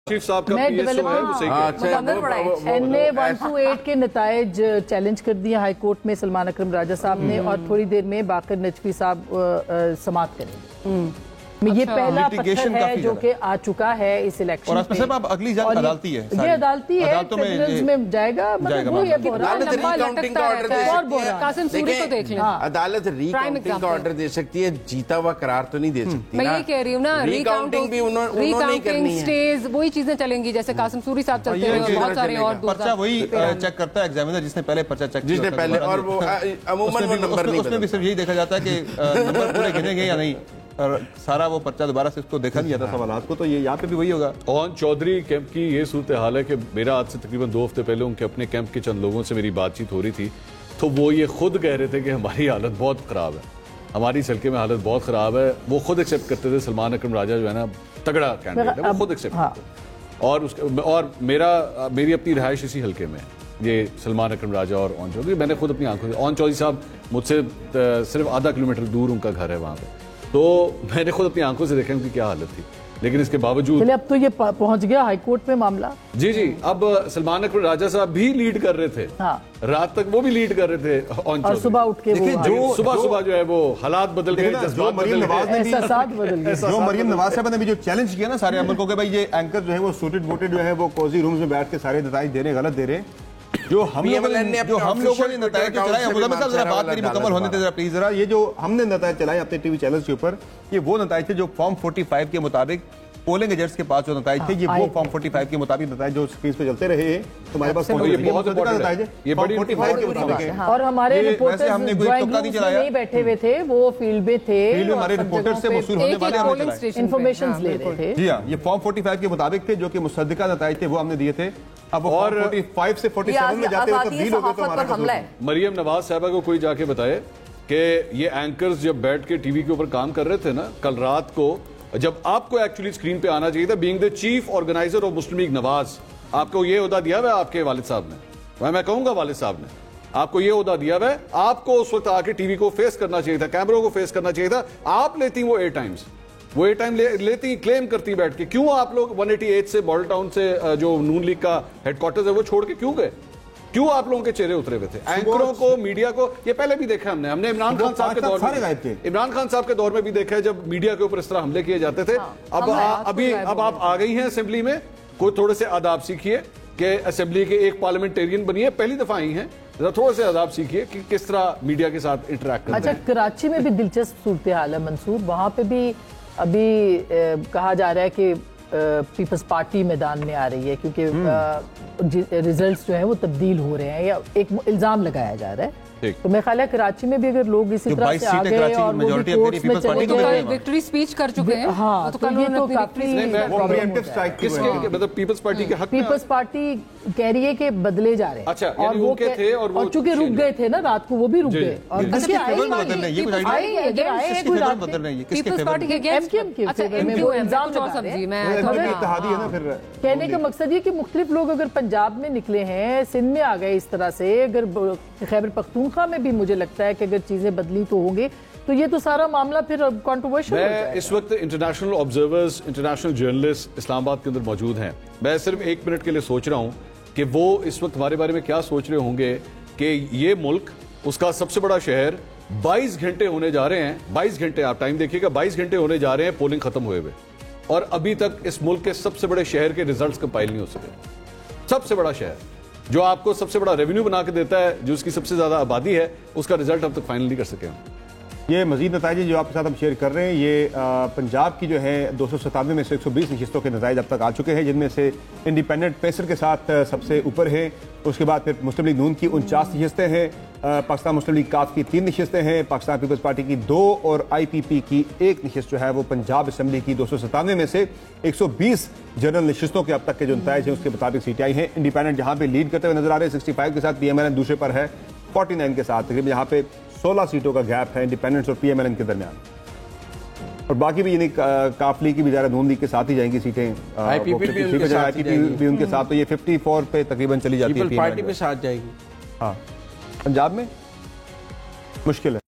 Chief साहब का NA 128 के नताइज चैलेंज कर दिए हाई कोर्ट में सलमान अकरम राजा साहब ने, और थोड़ी देर में बाकर नजफी साहब समाप्त करेंगे। ये पहला पत्थर है जो कि आ चुका है इस इलेक्शन और साहब अब अगली जांच अदालती है, ये अदालती है, ट्रिब्यूनल्स में जाएगा, मतलब वो ये कासिम सूरी को देख लें। अदालत रीकाउंटिंग का ऑर्डर दे सकती है, जीता हुआ करार तो नहीं दे सकती। मैं ये कह रही हूँ ना, रीकाउंटिंग भी उन्होंने करनी है, स्टेज वही चीजें चलेंगी जैसे कासिम सूरी साहब चलते हैं, बहुत सारे और पर्चा वही चेक करता है एग्जामिनर जिसने पहले पर्चा चेक किया, जिसने पहले, और वो अमूमन वो नंबर नहीं, उसमें भी सिर्फ यही देखा जाता है कि नंबर पूरे गिनेंगे या नहीं, और सारा वो पर्चा दोबारा से उसको देखा नहीं जाता सवालात को। तो ये यहाँ पे भी वही होगा। ओन चौधरी कैंप की ये सूरत हाल है कि मेरा आज से तकरीबन 2 हफ्ते पहले उनके अपने कैंप के चंद लोगों से मेरी बातचीत हो रही थी, तो वो ये खुद कह रहे थे कि हमारी हालत बहुत ख़राब है, हमारी इस हल्के में हालत बहुत ख़राब है। वो खुद एक्सेप्ट करते थे सलमान अकरम राजा जो है ना तगड़ा कैंडिडेट है, वो खुद एक्सेप्ट करते हैं। और मेरी अपनी रिहाइश इसी हल्के में है, ये सलमान अकरम राजा और ओन चौधरी। मैंने खुद अपनी आंखों से, ओन चौधरी साहब मुझसे सिर्फ आधा किलोमीटर दूर उनका घर है वहाँ पे, तो मैंने खुद अपनी आंखों से देखा उनकी क्या हालत थी। लेकिन इसके बावजूद अब तो ये पहुंच गया हाई कोर्ट में मामला। जी जी, अब सलमान अकरम राजा साहब भी लीड कर रहे थे, रात तक वो भी लीड कर रहे थे, और सुबह उठ के सुबह जो है वो हालात बदल गए, जो मरियम नवाज साहब ने भी जो चैलेंज किया ना सारे अमल को कि भाई ये एंकर जो है वो सूटेड वोटेड जो है वो कोजी रूम्स में बैठ के सारे नताइज दे रहे, गलत दे रहे, जो हम लोगों ने नताइज चलाए, साहब जरा बात मेरी मुकम्मल होने दे जरा प्लीज जरा, ये जो हमने नताइज चलाए अपने टीवी चैनल्स के ऊपर, ये वो नताइज थे जो फॉर्म 45 के मुताबिक पोलिंग एजेंट्स के पास जो नताइज थे, ये वो फॉर्म 45 के मुताबिक नताइज जो स्क्रीन पे चलते रहे हैं तुम्हारे पास, ये बड़ी 45 के मुताबिक। और हमारे रिपोर्टर्स हमने कोई टुक्का नहीं चलाया, नहीं बैठे हुए थे, वो फील्ड में थे, फील्ड में हमारे रिपोर्टर्स से मौसूल होने वाले इंफॉर्मेशन ले रहे थे। जी हाँ, ये फॉर्म 45 के मुताबिक थे जो कि मुसद्दिका नताइज थे, वो हमने दिए थे। अब और 45 से 47 में जाते हुए तब्दील हो गए तो हमारा हमला है। मरियम नवाज साहबा को कोई जाके बताए कि ये एंकर्स जब बैठ के टीवी के ऊपर काम कर रहे थे ना कल रात को, जब आपको एक्चुअली स्क्रीन पे आना चाहिए था, being the chief organiser of Muslim league Nawaz, आपको ये ओहदा दिया हुआ आपके वालिद साहब ने, मैं कहूंगा वालिद साहब ने आपको ये ओहदा दिया हुआ, आपको उस वक्त आके टीवी को फेस करना चाहिए था, कैमरों को फेस करना चाहिए था। आप लेती वो ए टाइम्स, वो ए टाइम लेती, क्लेम करती बैठ के, क्यों आप लोग 188 से मॉडल टाउन से जो नून लीग का हेडक्वार्टर्स है वो छोड़ के क्यों गए? क्यों आप लोगों के चेहरे उतरे हुए थे? एंकरों को, मीडिया को, ये पहले भी देखा हमने इमरान खान साहब के दौर में भी देखा है जब मीडिया के ऊपर इस तरह हमले किए जाते थे। अब आप आ गई हैं असेंबली में, कोई थोड़े से आदाब सीखिए कि असेंबली के एक पार्लियामेंटेरियन बनिए, पहली दफा आई हैं, थोड़े से आदाब सीखिए कि किस तरह मीडिया के साथ इंटरेक्ट करते हैं। अच्छा, कराची में भी दिलचस्प सूरत हाल है मंसूर, वहाँ पे भी अभी कहा जा रहा है कि पीपल्स पार्टी मैदान में आ रही है, क्योंकि रिजल्ट्स जो हैं वो तब्दील हो रहे हैं, या एक इल्जाम लगाया जा रहा है। तो मैं ख्याल है कराची में भी अगर लोग इसी तरह से आ गए और वो भी कोर्ट्स में चले गए, विक्ट्री स्पीच कर चुके हैं, हाँ, तो ये तो काफी मतलब पीपल्स पार्टी के हक में, पीपल्स पार्टी कह रही है कि बदले जा रहे हैं। अच्छा, और वो थे और चूंकि रुक गए थे ना रात को, वो भी रुक गए, और कहने का मकसद ये कि मुख्तलिफ लोग अगर पंजाब में निकले हैं, सिंध में आ गए इस तरह से, अगर खैबर पख्तूनख्वा में भी मुझे लगता है कि अगर चीजें बदली तो होंगी, तो ये तो सारा मामला फिर कंट्रोवर्शियल हो जाएगा। इस वक्त international observers, international journalist Islamabad के अंदर मौजूद हैं। मैं सिर्फ 1 मिनट के लिए सोच रहा हूं कि वो इस वक्त हमारे बारे में क्या सोच रहे होंगे कि ये मुल्क, उसका सबसे बड़ा शहर 22 घंटे होने जा रहे हैं, 22 घंटे आप टाइम देखिएगा, 22 घंटे होने जा रहे हैं पोलिंग खत्म हुए हुए, और अभी तक इस मुल्क के सबसे बड़े शहर के रिजल्ट्स कंपाइल नहीं हो सके। सबसे बड़ा शहर जो आपको सबसे बड़ा रेवेन्यू बना के देता है, जो उसकी सबसे ज्यादा आबादी है, उसका रिजल्ट अब तक फाइनल नहीं कर सके हम। ये मजीद नताइज जो आपके साथ हम शेयर कर रहे हैं, ये पंजाब की जो है 297 में से 120 नशिस्तों के नताइज अब तक आ चुके हैं, जिनमें से इंडिपेंडेंट 65 के साथ सबसे ऊपर है। उसके बाद फिर मुस्लिम लीग नून की 49 नशिस्तें हैं, पाकिस्तान मुस्लिम लीग काफ की 3 नशिस्तें हैं, पाकिस्तान पीपल्स पार्टी की 2 और IPP की 1 नशिस्त जो है वो पंजाब असेंबली की 297 में से 120 जनरल नशिस्तों के अब तक के जो नताइज हैं उसके मुताबिक सीटें आई हैं। इंडिपेंडेंट जहाँ पे लीड करते हुए नजर आ रहे हैं 65 के साथ, PMLN दूसरे पर है 49 के साथ, तकरीबन यहाँ पे 16 सीटों का गैप है इंडिपेंडेंट्स और PMLN के दरमियान, और बाकी भी यानी काफली की भी ज़्यादा नून लीग के साथ ही जाएंगी सीटें, IPP भी उनके साथ, तो ये 54 पे तकरीबन चली जाती है, पार्टी पे साथ जाएगी। हाँ, पंजाब में मुश्किल है।